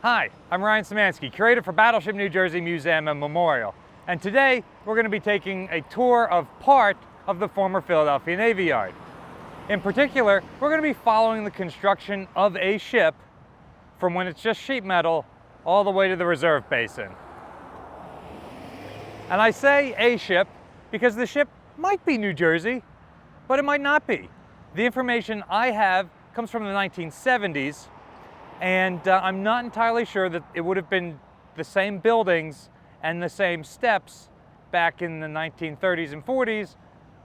Hi, I'm Ryan Szymanski, curator for Battleship New Jersey Museum and Memorial. And today we're going to be taking a tour of part of the former Philadelphia Navy Yard. In particular, we're going to be following the construction of a ship from when it's just sheet metal all the way to the reserve basin. And I say a ship because the ship might be New Jersey, but it might not be. The information I have comes from the 1970s, and I'm not entirely sure that it would have been the same buildings and the same steps back in the 1930s and 40s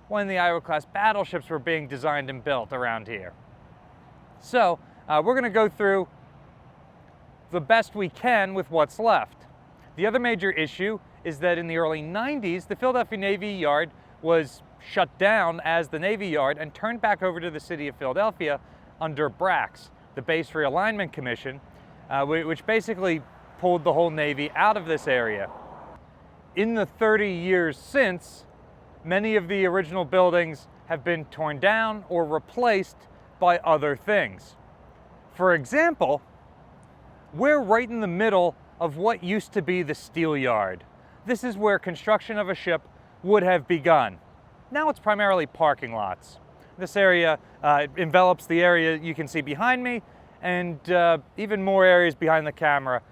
when the Iowa-class battleships were being designed and built around here. So we're going to go through the best we can with what's left. The other major issue is that in the early 90s, the Philadelphia Navy Yard was shut down as the Navy Yard and turned back over to the city of Philadelphia under BRACS, the Base Realignment Commission, which basically pulled the whole Navy out of this area. In the 30 years since, many of the original buildings have been torn down or replaced by other things. For example, we're right in the middle of what used to be the steel yard. This is where construction of a ship would have begun. Now it's primarily parking lots. This area envelops the area you can see behind me, and even more areas behind the camera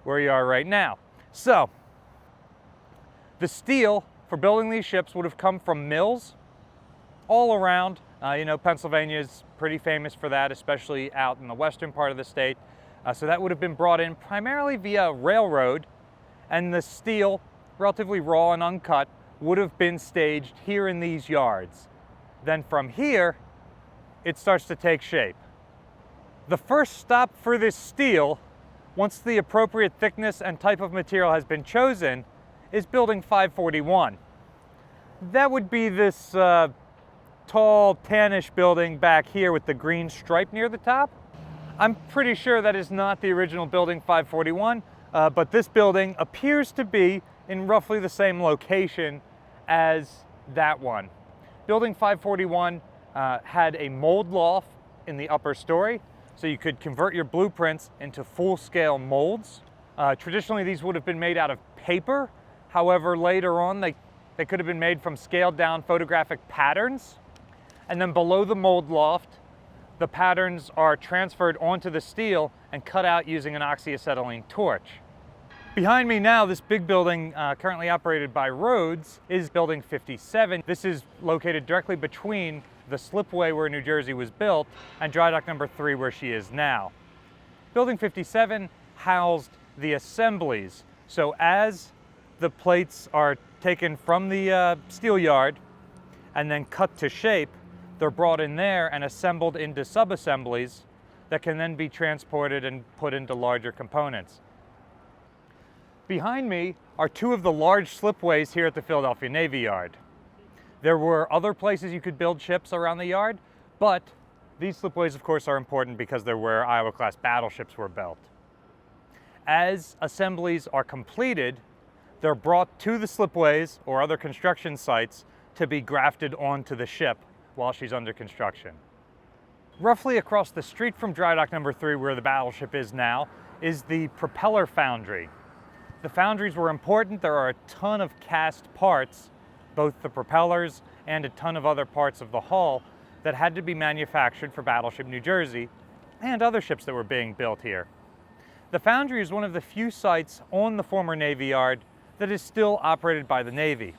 where you are right now. So, the steel for building these ships would have come from mills all around. Pennsylvania is pretty famous for that, especially out in the western part of the state. So that would have been brought in primarily via railroad, and the steel, relatively raw and uncut, would have been staged here in these yards. Then from here, it starts to take shape. The first stop for this steel, once the appropriate thickness and type of material has been chosen, is building 541. That would be this tall, tannish building back here with the green stripe near the top. I'm pretty sure that is not the original building 541, but this building appears to be in roughly the same location as that one. Building 541 had a mold loft in the upper story, so you could convert your blueprints into full-scale molds. Traditionally, these would have been made out of paper. However, later on, they could have been made from scaled-down photographic patterns. And then below the mold loft, the patterns are transferred onto the steel and cut out using an oxyacetylene torch. Behind me now, this big building currently operated by Rhodes is Building 57. This is located directly between the slipway where New Jersey was built and drydock number 3 where she is now. Building 57 housed the assemblies. So as the plates are taken from the steel yard and then cut to shape, they're brought in there and assembled into sub-assemblies that can then be transported and put into larger components. Behind me are two of the large slipways here at the Philadelphia Navy Yard. There were other places you could build ships around the yard, but these slipways, of course, are important because they're where Iowa-class battleships were built. As assemblies are completed, they're brought to the slipways or other construction sites to be grafted onto the ship while she's under construction. Roughly across the street from drydock number 3, where the battleship is now, is the propeller foundry. The foundries were important. There are a ton of cast parts, both the propellers and a ton of other parts of the hull that had to be manufactured for Battleship New Jersey and other ships that were being built here. The foundry is one of the few sites on the former Navy Yard that is still operated by the Navy.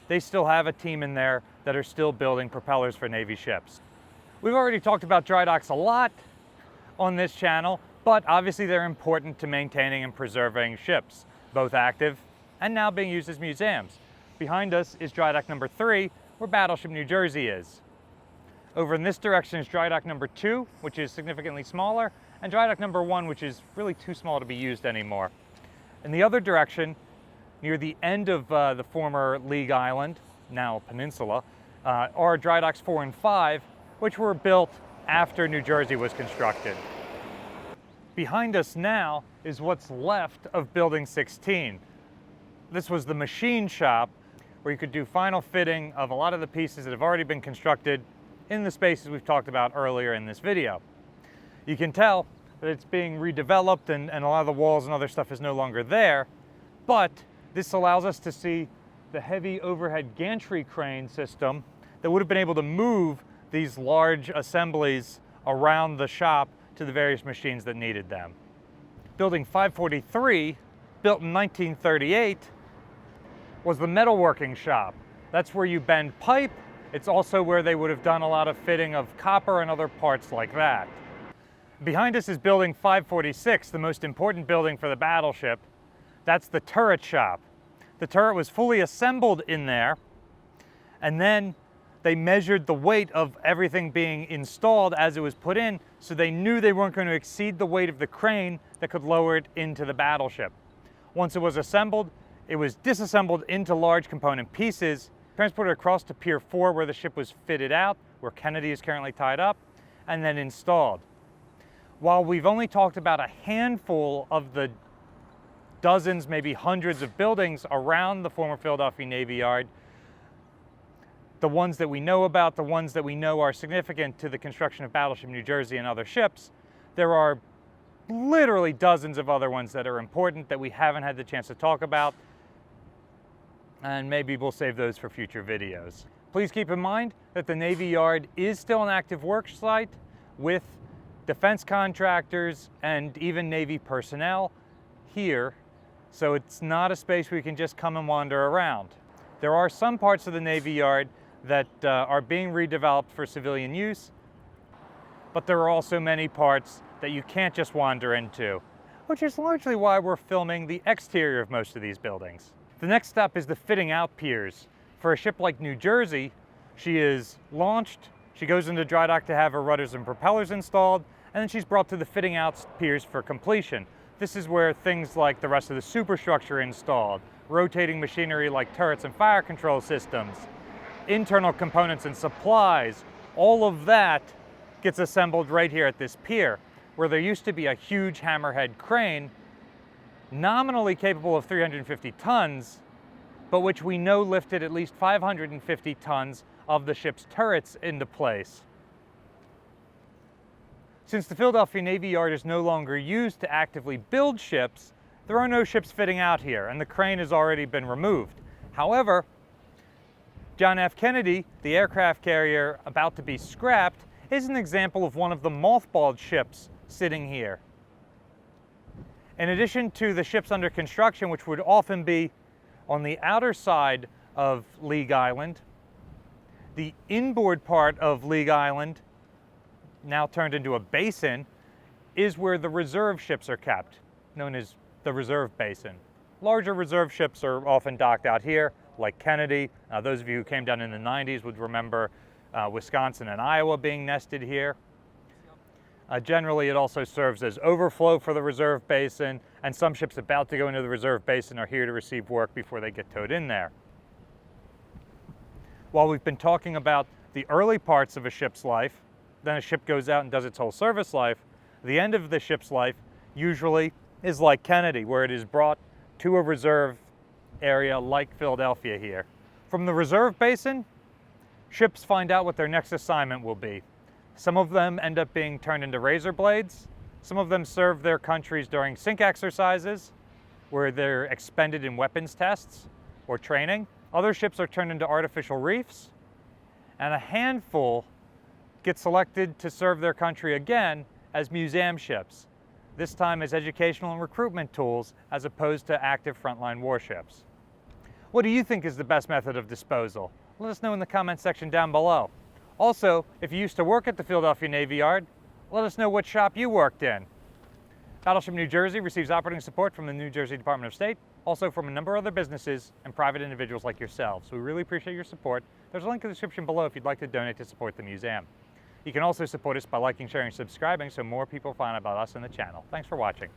They still have a team in there that are still building propellers for Navy ships. We've already talked about dry docks a lot on this channel, but obviously they're important to maintaining and preserving ships, both active and now being used as museums. Behind us is drydock number 3, where Battleship New Jersey is. Over in this direction is drydock number 2, which is significantly smaller, and drydock number 1, which is really too small to be used anymore. In the other direction, near the end of the former League Island, now peninsula, are drydocks 4 and 5, which were built after New Jersey was constructed. Behind us now is what's left of Building 16. This was the machine shop where you could do final fitting of a lot of the pieces that have already been constructed in the spaces we've talked about earlier in this video. You can tell that it's being redeveloped and a lot of the walls and other stuff is no longer there. But this allows us to see the heavy overhead gantry crane system that would have been able to move these large assemblies around the shop to the various machines that needed them. Building 543, built in 1938, was the metalworking shop. That's where you bend pipe. It's also where they would have done a lot of fitting of copper and other parts like that. Behind us is building 546, the most important building for the Battleship. That's the turret shop. The turret was fully assembled in there, and then they measured the weight of everything being installed as it was put in, so they knew they weren't going to exceed the weight of the crane that could lower it into the Battleship. Once it was assembled, it was disassembled into large component pieces, transported across to Pier 4 where the ship was fitted out, where Kennedy is currently tied up, and then installed. While we've only talked about a handful of the dozens, maybe hundreds of buildings around the former Philadelphia Navy Yard, the ones that we know about, the ones that we know are significant to the construction of Battleship New Jersey and other ships, there are literally dozens of other ones that are important that we haven't had the chance to talk about, and maybe we'll save those for future videos. Please keep in mind that the Navy Yard is still an active work site with defense contractors and even Navy personnel here, so it's not a space where you can just come and wander around. There are some parts of the Navy Yard that are being redeveloped for civilian use, but there are also many parts that you can't just wander into, which is largely why we're filming the exterior of most of these buildings. The next step is the fitting out piers. For a ship like New Jersey, she is launched, she goes into dry dock to have her rudders and propellers installed, and then she's brought to the fitting out piers for completion. This is where things like the rest of the superstructure are installed, rotating machinery like turrets and fire control systems, internal components and supplies, all of that gets assembled right here at this pier, where there used to be a huge hammerhead crane, nominally capable of 350 tons, but which we know lifted at least 550 tons of the ship's turrets into place. Since the Philadelphia Navy Yard is no longer used to actively build ships, there are no ships fitting out here, and the crane has already been removed. However, John F. Kennedy, the aircraft carrier about to be scrapped, is an example of one of the mothballed ships sitting here. In addition to the ships under construction, which would often be on the outer side of League Island, the inboard part of League Island, now turned into a basin, is where the reserve ships are kept, known as the reserve basin. Larger reserve ships are often docked out here, like Kennedy. Those of you who came down in the 90s would remember Wisconsin and Iowa being nested here. Generally, it also serves as overflow for the reserve basin, and some ships about to go into the reserve basin are here to receive work before they get towed in there. While we've been talking about the early parts of a ship's life, then a ship goes out and does its whole service life, the end of the ship's life usually is like Kennedy, where it is brought to a reserve area like Philadelphia here. From the reserve basin, ships find out what their next assignment will be. Some of them end up being turned into razor blades. Some of them serve their countries during sink exercises, where they're expended in weapons tests or training. Other ships are turned into artificial reefs, and a handful get selected to serve their country again as museum ships, this time as educational and recruitment tools as opposed to active frontline warships. What do you think is the best method of disposal? Let us know in the comment section down below. Also, if you used to work at the Philadelphia Navy Yard, let us know what shop you worked in. Battleship New Jersey receives operating support from the New Jersey Department of State, also from a number of other businesses and private individuals like yourselves. We really appreciate your support. There's a link in the description below if you'd like to donate to support the museum. You can also support us by liking, sharing, and subscribing so more people find out about us and the channel. Thanks for watching.